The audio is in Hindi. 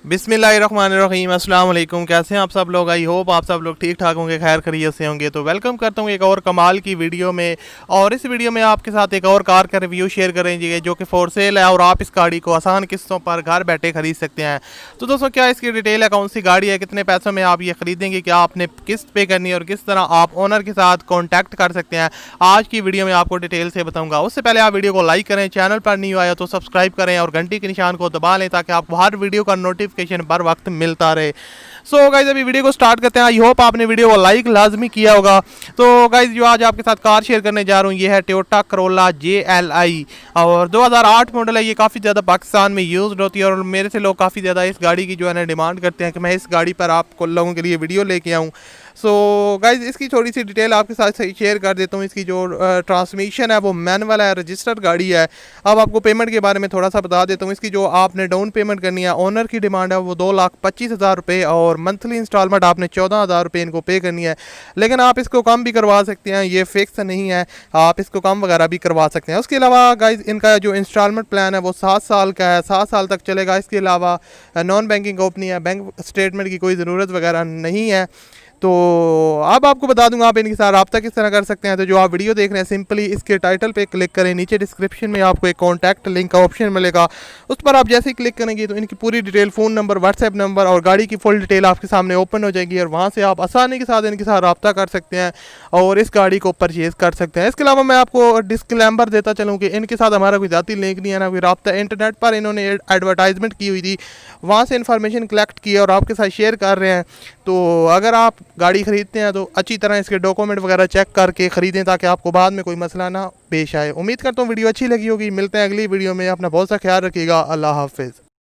बिस्मिल्लाहिर्रहमानिर्रहीम, अस्सलाम वालेकुम। कैसे हैं आप सब लोग? आई होप आप सब लोग ठीक ठाक होंगे, खैर खैरियत से होंगे। तो वेलकम करता हूँ एक और कमाल की वीडियो में। और इस वीडियो में आपके साथ एक और कार का रिव्यू शेयर करेंगे जो कि फॉर सेल है और आप इस गाड़ी को आसान किस्तों पर घर बैठे खरीद सकते हैं। तो दोस्तों, क्या इसकी डिटेल है, कौन सी गाड़ी है, कितने पैसों में आप ये खरीदेंगे, क्या आपने किस्त पे करनी है और किस तरह आप ओनर के साथ कॉन्टैक्ट कर सकते हैं, आज की वीडियो में आपको डिटेल से बताऊँगा। उससे पहले आप वीडियो को लाइक करें, चैनल पर नहीं आया तो सब्सक्राइब करें और घंटी के निशान को दबा लें ताकि आपको हर वीडियो का नोटिफिकेशन बर वक्त मिलता रहे। सो गाइज, अभी वीडियो को स्टार्ट करते हैं। आई होप आपने वीडियो को लाइक लाजमी किया होगा। तो गाइज, जो आज आपके साथ कार शेयर करने जा रहा हूँ ये है टोयोटा करोला JLI और 2008 मॉडल है। ये काफ़ी ज़्यादा पाकिस्तान में यूज़ होती है और मेरे से लोग काफ़ी ज़्यादा इस गाड़ी की जो है ना डिमांड करते हैं कि मैं इस गाड़ी पर आपको लोगों के लिए वीडियो लेके आऊँ। सो गाइज, इसकी थोड़ी सी डिटेल आपके साथ शेयर कर देता हूँ। इसकी जो ट्रांसमिशन है वो मैनुअल है, रजिस्टर्ड गाड़ी है। अब आपको पेमेंट के बारे में थोड़ा सा बता देता हूँ। इसकी जो आपने डाउन पेमेंट करनी है, ओनर की डिमांड है वो 2,25,000 रुपये और मंथली इंस्टॉलमेंट आपने 14,000 रुपये इनको पे करनी है। लेकिन आप इसको कम भी करवा सकते हैं, ये फिक्स नहीं है, आप इसको कम वगैरह भी करवा सकते हैं। उसके अलावा गाइज, इनका जो इंस्टॉलमेंट प्लान है वो 7 साल का है, 7 साल तक चलेगा। इसके अलावा नॉन बैंकिंग कंपनी है, बैंक स्टेटमेंट की कोई ज़रूरत वगैरह नहीं है। तो अब आपको बता दूंगा आप इनके साथ रब्ता किस तरह कर सकते हैं। तो जो आप वीडियो देख रहे हैं, सिंपली इसके टाइटल पे क्लिक करें, नीचे डिस्क्रिप्शन में आपको एक कॉन्टैक्ट लिंक का ऑप्शन मिलेगा, उस पर आप जैसे ही क्लिक करेंगे तो इनकी पूरी detail, phone number, WhatsApp number और गाड़ी की फुल डिटेल आपके सामने ओपन हो जाएगी और वहाँ से आप आसानी के साथ इनके साथ रब्ता कर सकते हैं और इस गाड़ी को परचेज़ कर सकते हैं। इसके अलावा मैं आपको डिस्क्लेमर देता चलूँ कि इनके साथ हमारा कोई ज़ाती लिंक नहीं है, ना कोई रब्ता। इंटरनेट पर इन्होंने एडवर्टाइजमेंट की हुई थी, वहाँ से इन्फॉर्मेशन कलेक्ट की और आपके साथ शेयर कर रहे हैं। तो अगर आप गाड़ी ख़रीदते हैं तो अच्छी तरह इसके डॉक्यूमेंट वगैरह चेक करके ख़रीदें ताकि आपको बाद में कोई मसला ना पेश आए। उम्मीद करता हूँ वीडियो अच्छी लगी होगी। मिलते हैं अगली वीडियो में। अपना बहुत सा ख्याल रखिएगा। अल्लाह हाफ़िज़।